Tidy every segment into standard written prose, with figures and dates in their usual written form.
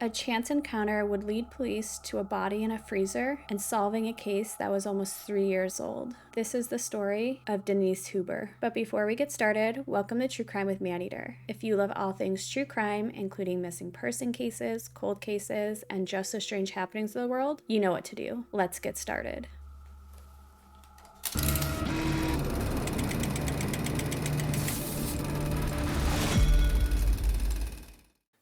A chance encounter would lead police to a body in a freezer and solving a case that was almost 3 years old. This is the story of Denise Huber. But before we get started, welcome to True Crime with Maneater. If you love all things true crime, including missing person cases, cold cases, and just the strange happenings of the world, you know what to do. Let's get started.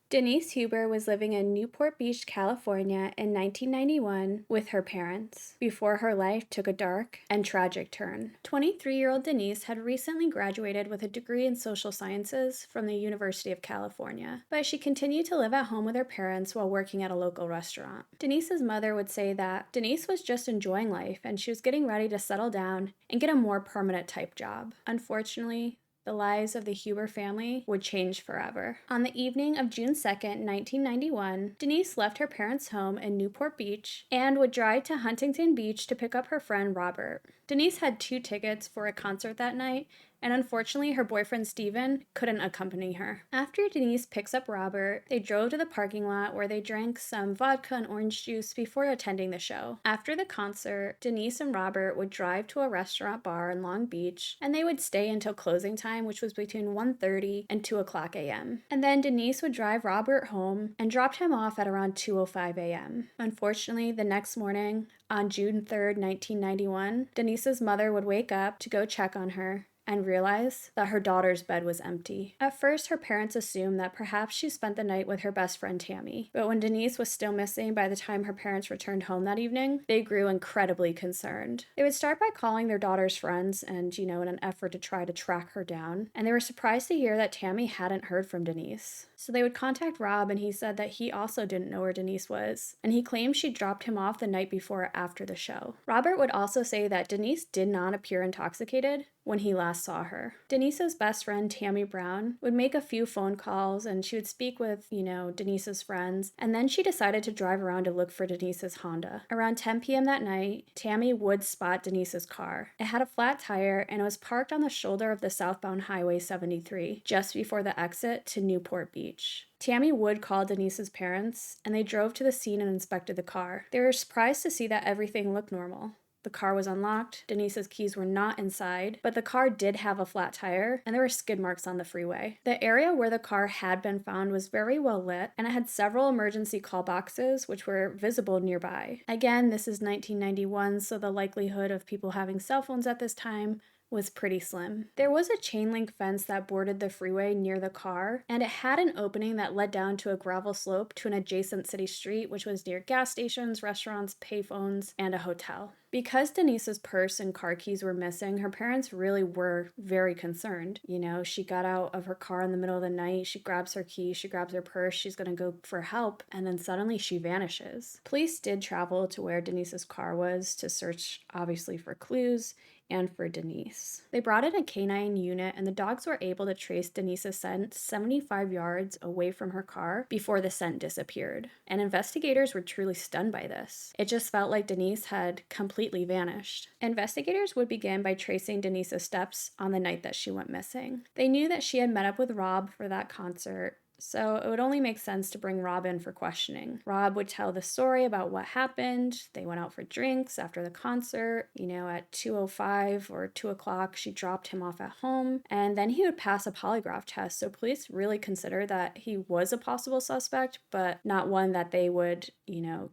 Denise Huber was living in Newport Beach, California in 1991 with her parents before her life took a dark and tragic turn. 23-year-old Denise had recently graduated with a degree in social sciences from the University of California, but she continued to live at home with her parents while working at a local restaurant. Denise's mother would say that Denise was just enjoying life and she was getting ready to settle down and get a more permanent type job. Unfortunately, the lives of the Huber family would change forever. On the evening of June 2nd, 1991, Denise left her parents' home in Newport Beach and would drive to Huntington Beach to pick up her friend Robert. Denise had 2 tickets for a concert that night, and unfortunately her boyfriend Steven couldn't accompany her. After Denise picks up Robert, they drove to the parking lot where they drank some vodka and orange juice before attending the show. After the concert, Denise and Robert would drive to a restaurant bar in Long Beach, and they would stay until closing time, which was between 1:30 and 2 o'clock a.m. And then Denise would drive Robert home and dropped him off at around 2:05 a.m. Unfortunately, the next morning, on June 3rd, 1991, Denise's mother would wake up to go check on her and realized that her daughter's bed was empty. At first, her parents assumed that perhaps she spent the night with her best friend Tammy, but when Denise was still missing by the time her parents returned home that evening, they grew incredibly concerned. They would start by calling their daughter's friends and, in an effort to try to track her down, and they were surprised to hear that Tammy hadn't heard from Denise. So they would contact Rob, and he said that he also didn't know where Denise was, and he claimed she dropped him off the night before or after the show. Robert would also say that Denise did not appear intoxicated when he last saw her. Denise's best friend, Tammy Brown, would make a few phone calls and she would speak with, Denise's friends, and then she decided to drive around to look for Denise's Honda. Around 10 p.m. that night, Tammy would spot Denise's car. It had a flat tire and it was parked on the shoulder of the southbound Highway 73, just before the exit to Newport Beach. Tammy would call Denise's parents, and they drove to the scene and inspected the car. They were surprised to see that everything looked normal. The car was unlocked, Denise's keys were not inside, but the car did have a flat tire, and there were skid marks on the freeway. The area where the car had been found was very well lit, and it had several emergency call boxes which were visible nearby. Again, this is 1991, so the likelihood of people having cell phones at this time was pretty slim. There was a chain link fence that bordered the freeway near the car, and it had an opening that led down to a gravel slope to an adjacent city street, which was near gas stations, restaurants, payphones, and a hotel. Because Denise's purse and car keys were missing, her parents really were very concerned. She got out of her car in the middle of the night, she grabs her keys, she grabs her purse, she's gonna go for help, and then suddenly she vanishes. Police did travel to where Denise's car was to search, obviously, for clues and for Denise. They brought in a canine unit and the dogs were able to trace Denise's scent 75 yards away from her car before the scent disappeared. And investigators were truly stunned by this. It just felt like Denise had completely vanished. Investigators would begin by tracing Denise's steps on the night that she went missing. They knew that she had met up with Rob for that concert, so it would only make sense to bring Rob in for questioning. Rob would tell the story about what happened. They went out for drinks after the concert. At 2:05 or 2 o'clock, she dropped him off at home, and then he would pass a polygraph test. So police really considered that he was a possible suspect, but not one that they would,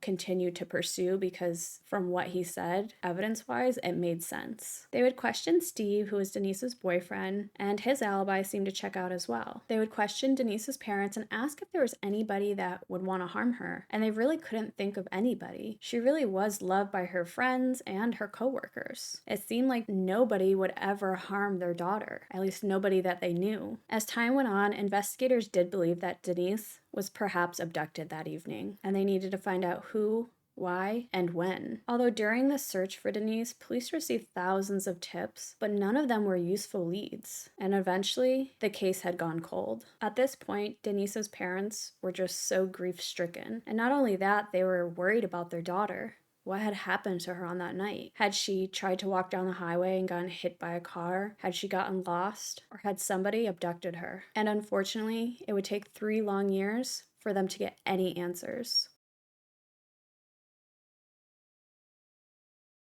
continue to pursue because from what he said, evidence-wise, it made sense. They would question Steve, who was Denise's boyfriend, and his alibi seemed to check out as well. They would question Denise's parents and ask if there was anybody that would want to harm her, and they really couldn't think of anybody. She really was loved by her friends and her coworkers. It seemed like nobody would ever harm their daughter, at least nobody that they knew. As time went on, investigators did believe that Denise was perhaps abducted that evening, and they needed to find out who, why, and when. Although during the search for Denise, police received thousands of tips, but none of them were useful leads. And eventually, the case had gone cold. At this point, Denise's parents were just so grief-stricken. And not only that, they were worried about their daughter. What had happened to her on that night? Had she tried to walk down the highway and gotten hit by a car? Had she gotten lost? Or had somebody abducted her? And unfortunately, it would take 3 long years for them to get any answers.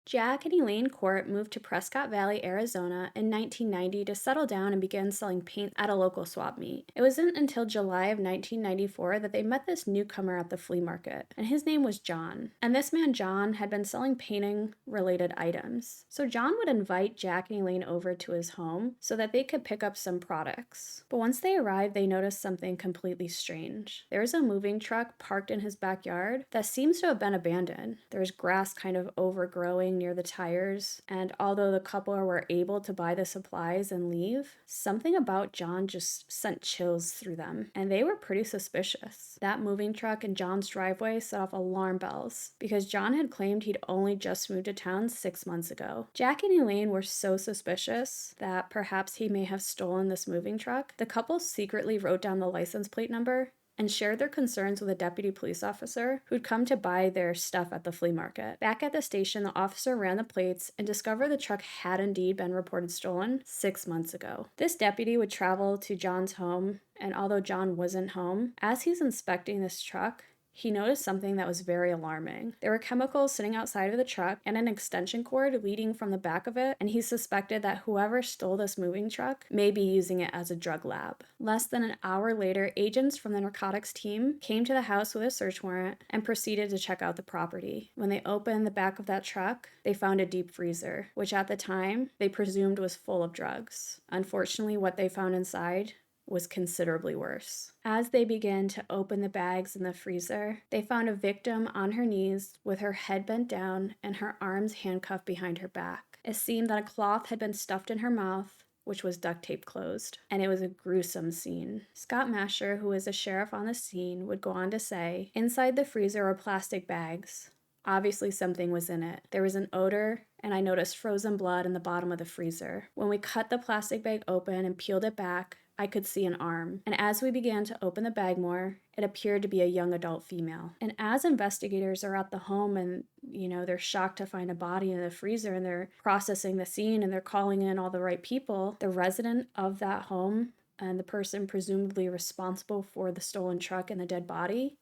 Jack and Elaine Court moved to Prescott Valley, Arizona in 1990 to settle down and begin selling paint at a local swap meet. It wasn't until July of 1994 that they met this newcomer at the flea market, and his name was John. And this man, John, had been selling painting-related items. So John would invite Jack and Elaine over to his home so that they could pick up some products. But once they arrived, they noticed something completely strange. There was a moving truck parked in his backyard that seems to have been abandoned. There was grass kind of overgrowing near the tires, and although the couple were able to buy the supplies and leave, something about John just sent chills through them, and they were pretty suspicious. That moving truck in John's driveway set off alarm bells because John had claimed he'd only just moved to town 6 months ago. Jack and Elaine were so suspicious that perhaps he may have stolen this moving truck. The couple secretly wrote down the license plate number and shared their concerns with a deputy police officer who'd come to buy their stuff at the flea market. Back at the station, the officer ran the plates and discovered the truck had indeed been reported stolen 6 months ago. This deputy would travel to John's home, and although John wasn't home, as he's inspecting this truck, he noticed something that was very alarming. There were chemicals sitting outside of the truck and an extension cord leading from the back of it, and he suspected that whoever stole this moving truck may be using it as a drug lab. Less than an hour later, agents from the narcotics team came to the house with a search warrant and proceeded to check out the property. When they opened the back of that truck, they found a deep freezer, which at the time they presumed was full of drugs. Unfortunately, what they found inside was considerably worse. As they began to open the bags in the freezer, they found a victim on her knees with her head bent down and her arms handcuffed behind her back. It seemed that a cloth had been stuffed in her mouth, which was duct tape closed, and it was a gruesome scene. Scott Masher, who was a sheriff on the scene, would go on to say, "Inside the freezer were plastic bags. Obviously something was in it. There was an odor, and I noticed frozen blood in the bottom of the freezer. When we cut the plastic bag open and peeled it back, I could see an arm. And as we began to open the bag more, it appeared to be a young adult female." And as investigators are at the home and, they're shocked to find a body in the freezer and they're processing the scene and they're calling in all the right people, the resident of that home and the person presumably responsible for the stolen truck and the dead body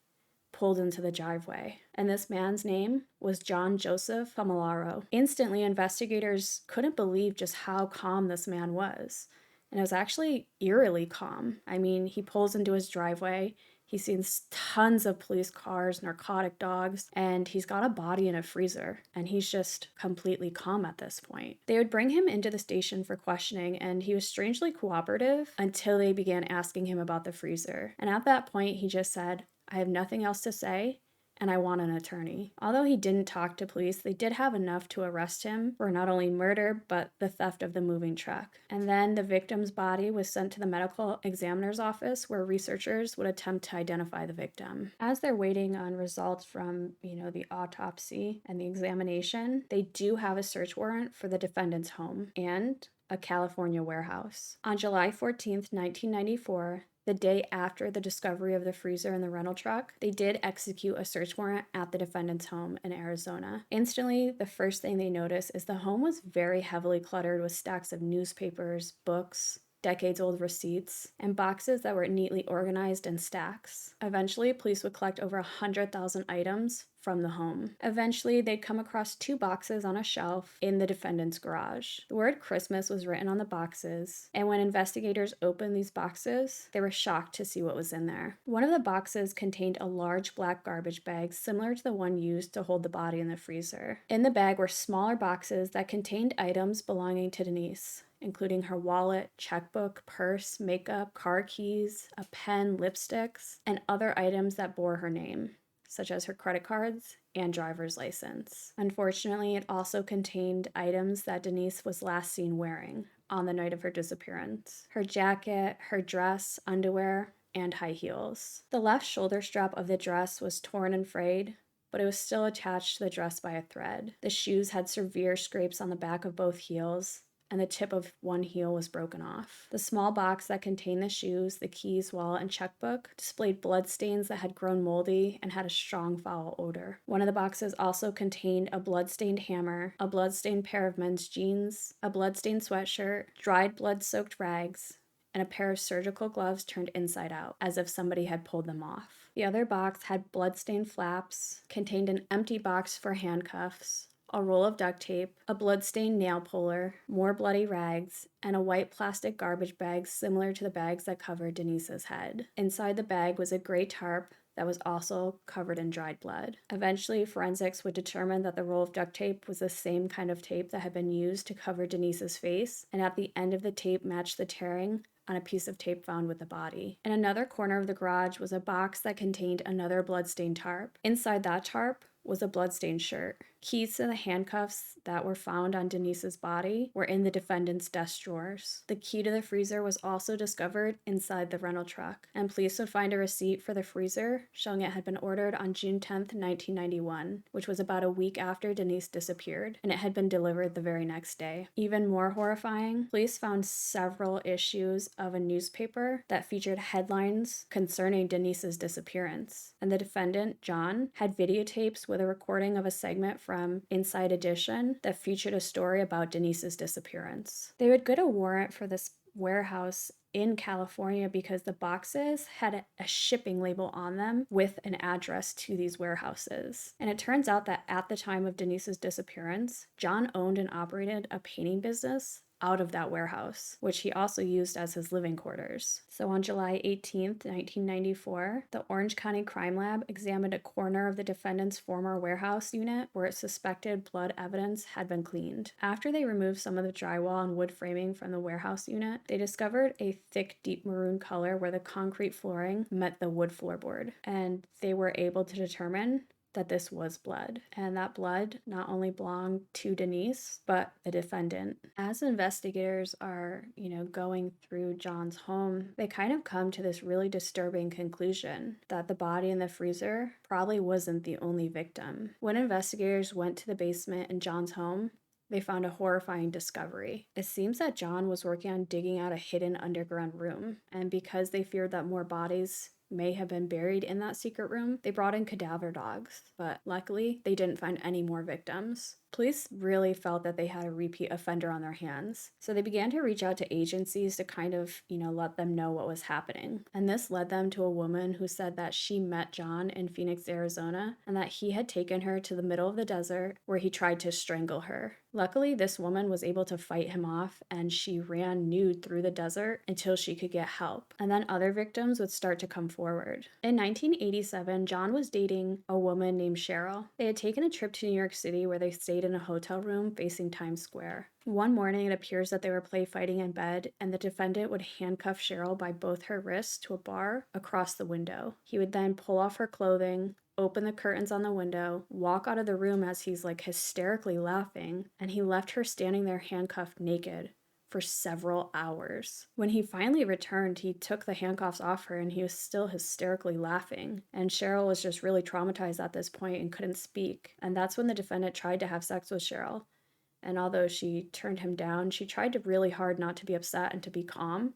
pulled into the driveway. And this man's name was John Joseph Famolaro. Instantly, investigators couldn't believe just how calm this man was. And it was actually eerily calm. I mean, he pulls into his driveway, he sees tons of police cars, narcotic dogs, and he's got a body in a freezer, and he's just completely calm at this point. They would bring him into the station for questioning, and he was strangely cooperative until they began asking him about the freezer. And at that point, he just said, "I have nothing else to say, and I want an attorney." Although he didn't talk to police, they did have enough to arrest him for not only murder, but the theft of the moving truck. And then the victim's body was sent to the medical examiner's office where researchers would attempt to identify the victim. As they're waiting on results from, the autopsy and the examination, they do have a search warrant for the defendant's home and a California warehouse. On July 14th, 1994, the day after the discovery of the freezer in the rental truck, they did execute a search warrant at the defendant's home in Arizona. Instantly, the first thing they noticed is the home was very heavily cluttered with stacks of newspapers, books, decades-old receipts, and boxes that were neatly organized in stacks. Eventually, police would collect over 100,000 items from the home. Eventually, they'd come across 2 boxes on a shelf in the defendant's garage. The word Christmas was written on the boxes, and when investigators opened these boxes, they were shocked to see what was in there. One of the boxes contained a large black garbage bag similar to the one used to hold the body in the freezer. In the bag were smaller boxes that contained items belonging to Denise, including her wallet, checkbook, purse, makeup, car keys, a pen, lipsticks, and other items that bore her name, such as her credit cards and driver's license. Unfortunately, it also contained items that Denise was last seen wearing on the night of her disappearance: her jacket, her dress, underwear, and high heels. The left shoulder strap of the dress was torn and frayed, but it was still attached to the dress by a thread. The shoes had severe scrapes on the back of both heels, and the tip of one heel was broken off. The small box that contained the shoes, the keys, wallet, and checkbook displayed bloodstains that had grown moldy and had a strong foul odor. One of the boxes also contained a bloodstained hammer, a bloodstained pair of men's jeans, a bloodstained sweatshirt, dried blood-soaked rags, and a pair of surgical gloves turned inside out, as if somebody had pulled them off. The other box had bloodstained flaps, contained an empty box for handcuffs, a roll of duct tape, a bloodstained nail puller, more bloody rags, and a white plastic garbage bag similar to the bags that covered Denise's head. Inside the bag was a gray tarp that was also covered in dried blood. Eventually, forensics would determine that the roll of duct tape was the same kind of tape that had been used to cover Denise's face, and at the end of the tape matched the tearing on a piece of tape found with the body. In another corner of the garage was a box that contained another bloodstained tarp. Inside that tarp was a bloodstained shirt. Keys to the handcuffs that were found on Denise's body were in the defendant's desk drawers. The key to the freezer was also discovered inside the rental truck, and police would find a receipt for the freezer showing it had been ordered on June 10th, 1991, which was about a week after Denise disappeared, and it had been delivered the very next day. Even more horrifying, police found several issues of a newspaper that featured headlines concerning Denise's disappearance, and the defendant, John, had videotapes with a recording of a segment from Inside Edition that featured a story about Denise's disappearance. They would get a warrant for this warehouse in California because the boxes had a shipping label on them with an address to these warehouses. And it turns out that at the time of Denise's disappearance, John owned and operated a painting business out of that warehouse, which he also used as his living quarters. So on July 18th, 1994, the Orange County Crime Lab examined a corner of the defendant's former warehouse unit where it suspected blood evidence had been cleaned. After they removed some of the drywall and wood framing from the warehouse unit, they discovered a thick, deep maroon color where the concrete flooring met the wood floorboard, and they were able to determine that this was blood, and that blood not only belonged to Denise, but the defendant. As investigators are, going through John's home, they kind of come to this really disturbing conclusion that the body in the freezer probably wasn't the only victim. When investigators went to the basement in John's home, they found a horrifying discovery. It seems that John was working on digging out a hidden underground room, and because they feared that more bodies may have been buried in that secret room, they brought in cadaver dogs, but luckily they didn't find any more victims. Police really felt that they had a repeat offender on their hands, so they began to reach out to agencies to kind of, let them know what was happening. And this led them to a woman who said that she met John in Phoenix, Arizona, and that he had taken her to the middle of the desert where he tried to strangle her. Luckily, this woman was able to fight him off, and she ran nude through the desert until she could get help. And then other victims would start to come forward. In 1987, John was dating a woman named Cheryl. They had taken a trip to New York City where they stayed in a hotel room facing Times Square. One morning, it appears that they were play fighting in bed, and the defendant would handcuff Cheryl by both her wrists to a bar across the window. He would then pull off her clothing, open the curtains on the window, walk out of the room as he's hysterically laughing, and he left her standing there handcuffed naked for several hours. When he finally returned, he took the handcuffs off her and he was still hysterically laughing. And Cheryl was just really traumatized at this point and couldn't speak. And that's when the defendant tried to have sex with Cheryl. And although she turned him down, she tried really hard not to be upset and to be calm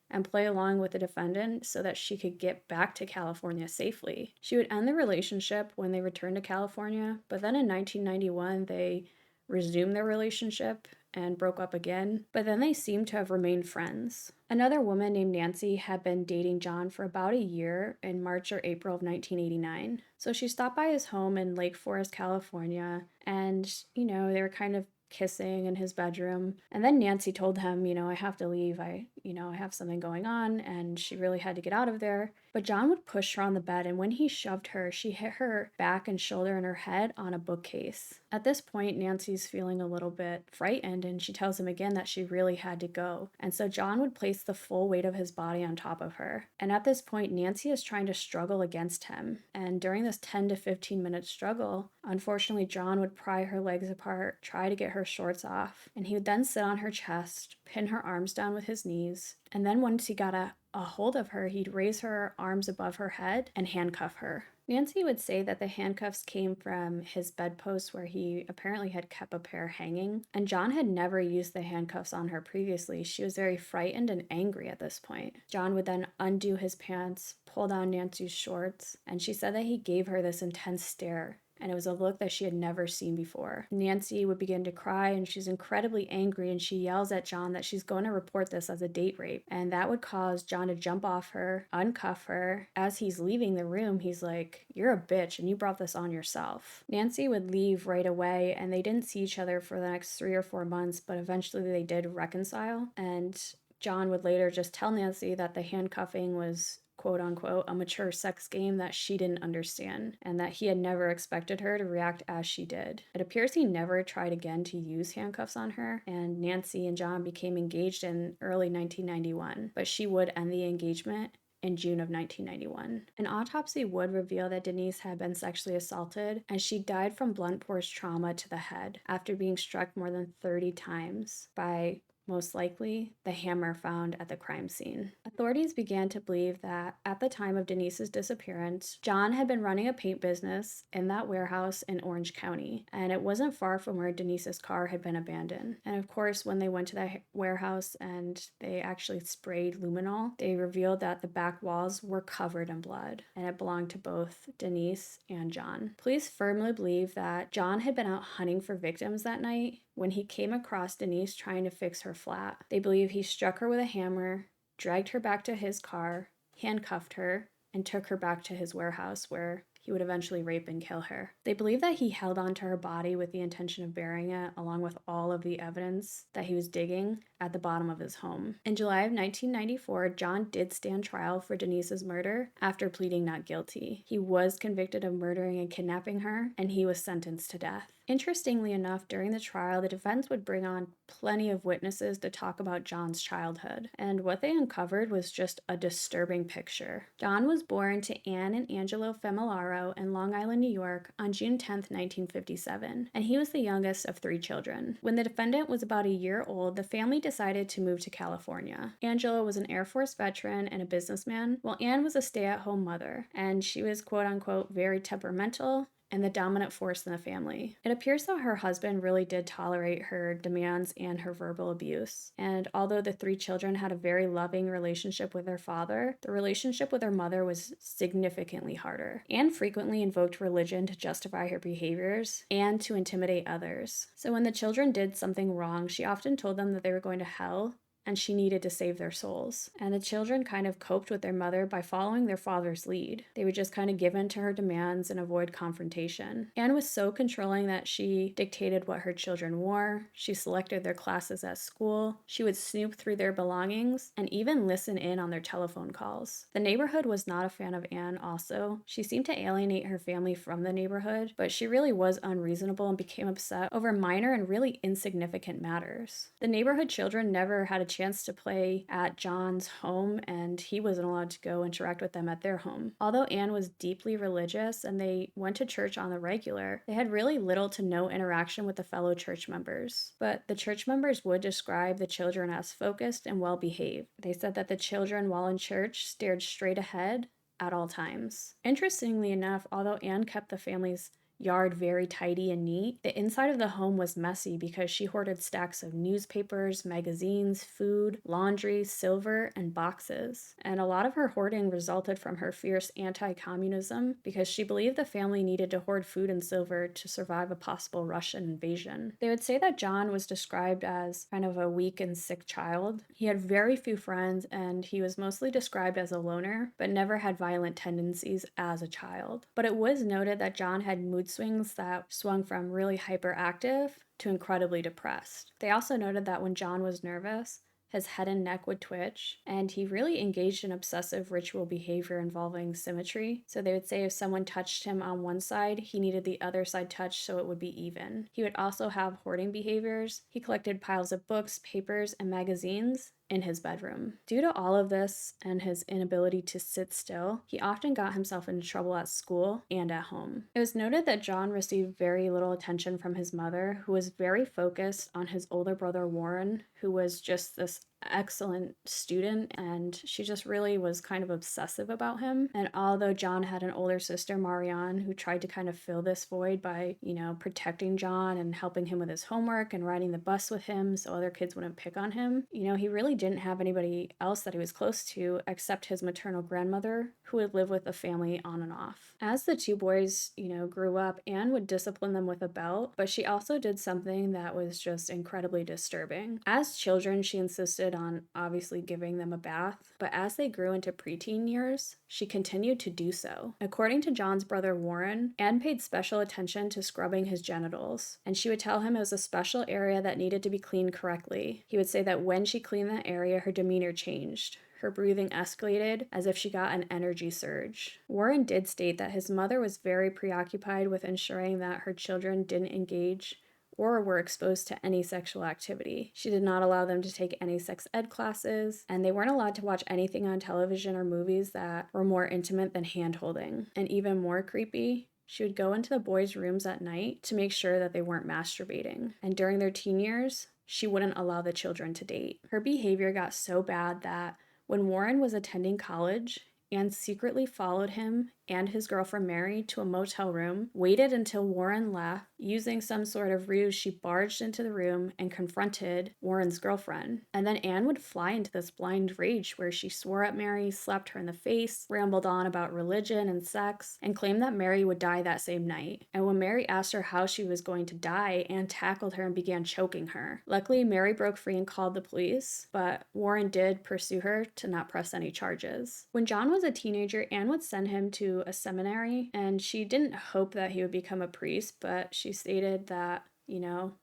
and play along with the defendant so that she could get back to California safely. She would end the relationship when they returned to California, but then in 1991, they resumed their relationship and broke up again, but then they seemed to have remained friends. Another woman named Nancy had been dating John for about a year in March or April of 1989. So she stopped by his home in Lake Forest, California, and, they were kind of kissing in his bedroom. And then Nancy told him, I have to leave. I have something going on, and she really had to get out of there. But John would push her on the bed, and when he shoved her, she hit her back and shoulder and her head on a bookcase. At this point, Nancy's feeling a little bit frightened, and she tells him again that she really had to go. And so John would place the full weight of his body on top of her. And at this point, Nancy is trying to struggle against him. And during this 10 to 15 minute struggle, unfortunately, John would pry her legs apart, try to get her shorts off, and he would then sit on her chest, pin her arms down with his knees, and then once he got a hold of her, he'd raise her arms above her head and handcuff her. Nancy would say that the handcuffs came from his bedpost where he apparently had kept a pair hanging, and John had never used the handcuffs on her previously. She was very frightened and angry at this point. John would then undo his pants, pull down Nancy's shorts, and she said that he gave her this intense stare, and it was a look that she had never seen before. Nancy would begin to cry, and she's incredibly angry, and she yells at John that she's going to report this as a date rape, and that would cause John to jump off her, uncuff her. As he's leaving the room, he's like, "You're a bitch, and you brought this on yourself." Nancy would leave right away, and they didn't see each other for the next 3 or 4 months, but eventually they did reconcile, and John would later just tell Nancy that the handcuffing was quote unquote a mature sex game that she didn't understand, and that he had never expected her to react as she did. It appears he never tried again to use handcuffs on her, and Nancy and John became engaged in early 1991, but she would end the engagement in June of 1991. An autopsy would reveal that Denise had been sexually assaulted, and she died from blunt force trauma to the head after being struck more than 30 times by, most likely, the hammer found at the crime scene. Authorities began to believe that at the time of Denise's disappearance, John had been running a paint business in that warehouse in Orange County, and it wasn't far from where Denise's car had been abandoned. And of course, when they went to that warehouse and they actually sprayed luminol, they revealed that the back walls were covered in blood, and it belonged to both Denise and John. Police firmly believe that John had been out hunting for victims that night when he came across Denise trying to fix her flat. They believe he struck her with a hammer, dragged her back to his car, handcuffed her, and took her back to his warehouse where he would eventually rape and kill her. They believe that he held onto her body with the intention of burying it, along with all of the evidence that he was digging at the bottom of his home. In July of 1994, John did stand trial for Denise's murder after pleading not guilty. He was convicted of murdering and kidnapping her, and he was sentenced to death. Interestingly enough, during the trial, the defense would bring on plenty of witnesses to talk about John's childhood, and what they uncovered was just a disturbing picture. John was born to Anne and Angelo Familaro in Long Island, New York on June 10, 1957, and he was the youngest of 3 children. When the defendant was about a year old, the family decided to move to California. Angelo was an Air Force veteran and a businessman, while Anne was a stay-at-home mother, and she was quote-unquote very temperamental and the dominant force in the family. It appears that her husband really did tolerate her demands and her verbal abuse. And although the 3 children had a very loving relationship with their father, the relationship with her mother was significantly harder. Anne frequently invoked religion to justify her behaviors and to intimidate others. So when the children did something wrong, she often told them that they were going to hell and she needed to save their souls. And the children kind of coped with their mother by following their father's lead. They would just kind of give in to her demands and avoid confrontation. Anne was so controlling that she dictated what her children wore, she selected their classes at school, she would snoop through their belongings, and even listen in on their telephone calls. The neighborhood was not a fan of Anne also. She seemed to alienate her family from the neighborhood, but she really was unreasonable and became upset over minor and really insignificant matters. The neighborhood children never had a chance to play at John's home, and he wasn't allowed to go interact with them at their home. Although Anne was deeply religious and they went to church on the regular, they had really little to no interaction with the fellow church members. But the church members would describe the children as focused and well-behaved. They said that the children, while in church, stared straight ahead at all times. Interestingly enough, although Anne kept the family's yard very tidy and neat, the inside of the home was messy because she hoarded stacks of newspapers, magazines, food, laundry, silver, and boxes. And a lot of her hoarding resulted from her fierce anti-communism because she believed the family needed to hoard food and silver to survive a possible Russian invasion. They would say that John was described as kind of a weak and sick child. He had very few friends, and he was mostly described as a loner, but never had violent tendencies as a child. But it was noted that John had mood swings that swung from really hyperactive to incredibly depressed. They also noted that when John was nervous, his head and neck would twitch, and he really engaged in obsessive ritual behavior involving symmetry. So they would say if someone touched him on one side, he needed the other side touched so it would be even. He would also have hoarding behaviors. He collected piles of books, papers, and magazines in his bedroom. Due to all of this and his inability to sit still, he often got himself into trouble at school and at home. It was noted that John received very little attention from his mother, who was very focused on his older brother Warren, who was just this excellent student, and she just really was kind of obsessive about him. And although John had an older sister, Marianne, who tried to kind of fill this void by, protecting John and helping him with his homework and riding the bus with him so other kids wouldn't pick on him, he really didn't have anybody else that he was close to except his maternal grandmother, who would live with the family on and off. As the two boys, grew up, Anne would discipline them with a belt, but she also did something that was just incredibly disturbing. As children, she insisted on obviously giving them a bath, but as they grew into preteen years, she continued to do so. According to John's brother Warren, Anne paid special attention to scrubbing his genitals, and she would tell him it was a special area that needed to be cleaned correctly. He would say that when she cleaned that area, her demeanor changed. Her breathing escalated as if she got an energy surge. Warren did state that his mother was very preoccupied with ensuring that her children didn't engage or were exposed to any sexual activity. She did not allow them to take any sex ed classes, and they weren't allowed to watch anything on television or movies that were more intimate than hand-holding. And even more creepy, she would go into the boys' rooms at night to make sure that they weren't masturbating. And during their teen years, she wouldn't allow the children to date. Her behavior got so bad that when Warren was attending college, Anne secretly followed him and his girlfriend Mary to a motel room, waited until Warren left. Using some sort of ruse, she barged into the room and confronted Warren's girlfriend. And then Anne would fly into this blind rage where she swore at Mary, slapped her in the face, rambled on about religion and sex, and claimed that Mary would die that same night. And when Mary asked her how she was going to die, Anne tackled her and began choking her. Luckily, Mary broke free and called the police, but Warren did pursue her to not press any charges. When John was a teenager, Anne would send him to a seminary, and she didn't hope that he would become a priest, but she stated that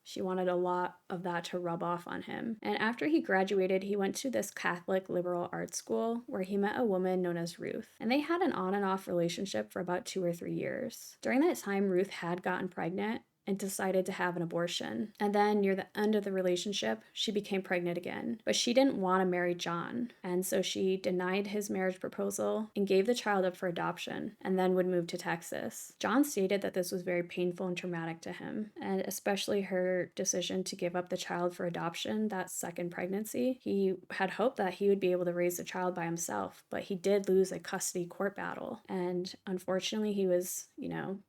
she wanted a lot of that to rub off on him. And after he graduated, he went to this Catholic liberal arts school where he met a woman known as Ruth. And they had an on and off relationship for about 2 or 3 years. During that time, Ruth had gotten pregnant and decided to have an abortion. And then near the end of the relationship, she became pregnant again. But she didn't want to marry John, and so she denied his marriage proposal and gave the child up for adoption, and then would move to Texas. John stated that this was very painful and traumatic to him, and especially her decision to give up the child for adoption, that second pregnancy. He had hoped that he would be able to raise the child by himself, but he did lose a custody court battle, and unfortunately he was,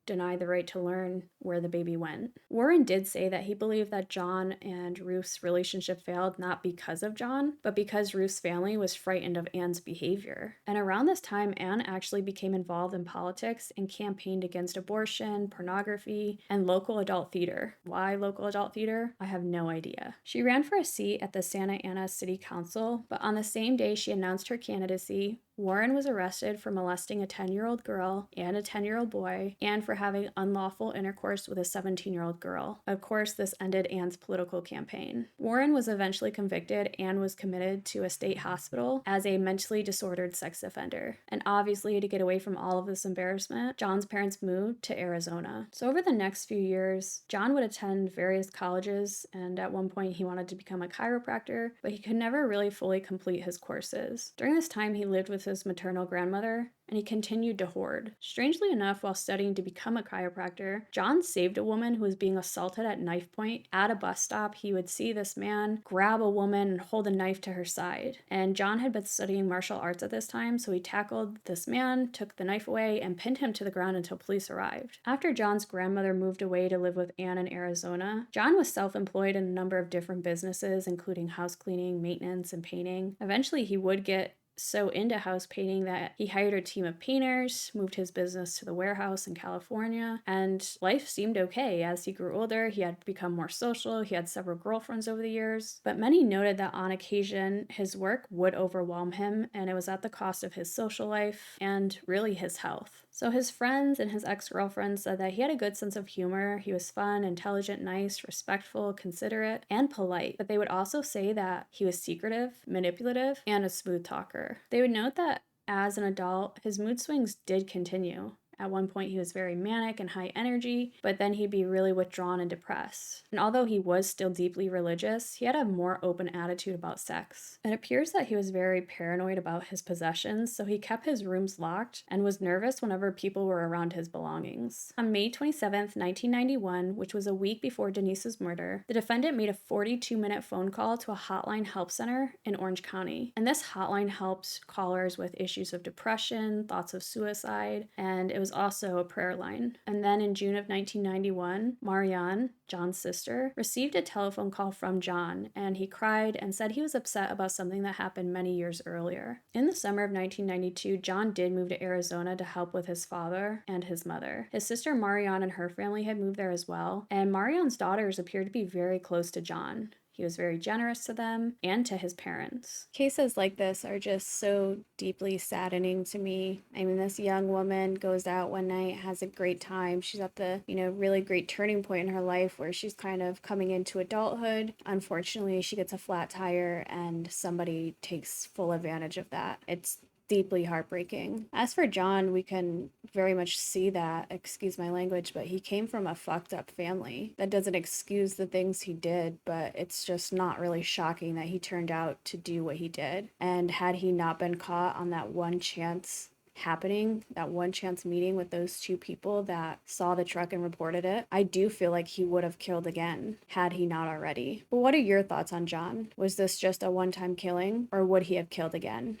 denied the right to learn where the baby went. Warren did say that he believed that John and Ruth's relationship failed not because of John, but because Ruth's family was frightened of Anne's behavior. And around this time, Anne actually became involved in politics and campaigned against abortion, pornography, and local adult theater. Why local adult theater? I have no idea. She ran for a seat at the Santa Ana City Council, but on the same day she announced her candidacy, Warren was arrested for molesting a 10-year-old girl and a 10-year-old boy, and for having unlawful intercourse with a 17-year-old girl. Of course, this ended Anne's political campaign. Warren was eventually convicted and was committed to a state hospital as a mentally disordered sex offender. And obviously, to get away from all of this embarrassment, John's parents moved to Arizona. So over the next few years, John would attend various colleges, and at one point he wanted to become a chiropractor, but he could never really fully complete his courses. During this time, he lived with his maternal grandmother, and he continued to hoard. Strangely enough, while studying to become a chiropractor, John saved a woman who was being assaulted at knife point. At a bus stop, he would see this man grab a woman and hold a knife to her side. And John had been studying martial arts at this time, so he tackled this man, took the knife away, and pinned him to the ground until police arrived. After John's grandmother moved away to live with Anne in Arizona, John was self-employed in a number of different businesses, including house cleaning, maintenance, and painting. Eventually, he would get so into house painting that he hired a team of painters, moved his business to the warehouse in California, and life seemed okay. As he grew older, he had become more social, he had several girlfriends over the years, but many noted that on occasion, his work would overwhelm him, and it was at the cost of his social life and really his health. So his friends and his ex-girlfriends said that he had a good sense of humor, he was fun, intelligent, nice, respectful, considerate, and polite, but they would also say that he was secretive, manipulative, and a smooth talker. They would note that as an adult, his mood swings did continue, At one point, he was very manic and high energy, but then he'd be really withdrawn and depressed. And although he was still deeply religious, he had a more open attitude about sex. It appears that he was very paranoid about his possessions, so he kept his rooms locked and was nervous whenever people were around his belongings. On May 27th, 1991, which was a week before Denise's murder, the defendant made a 42-minute phone call to a hotline help center in Orange County. And this hotline helped callers with issues of depression, thoughts of suicide, and it was also a prayer line. And then in June of 1991, Marianne, John's sister, received a telephone call from John, and he cried and said he was upset about something that happened many years earlier. In the summer of 1992, John did move to Arizona to help with his father and his mother. His sister Marianne and her family had moved there as well, and Marianne's daughters appeared to be very close to John. He was very generous to them and to his parents. Cases like this are just so deeply saddening to me. I mean, this young woman goes out one night, has a great time. She's at the, really great turning point in her life where she's kind of coming into adulthood. Unfortunately, she gets a flat tire and somebody takes full advantage of that. It's deeply heartbreaking. As for John, we can very much see that, excuse my language, but he came from a fucked up family. That doesn't excuse the things he did, but it's just not really shocking that he turned out to do what he did. And had he not been caught on that one chance happening, that one chance meeting with those two people that saw the truck and reported it, I do feel like he would have killed again had he not already. But what are your thoughts on John? Was this just a one-time killing, or would he have killed again?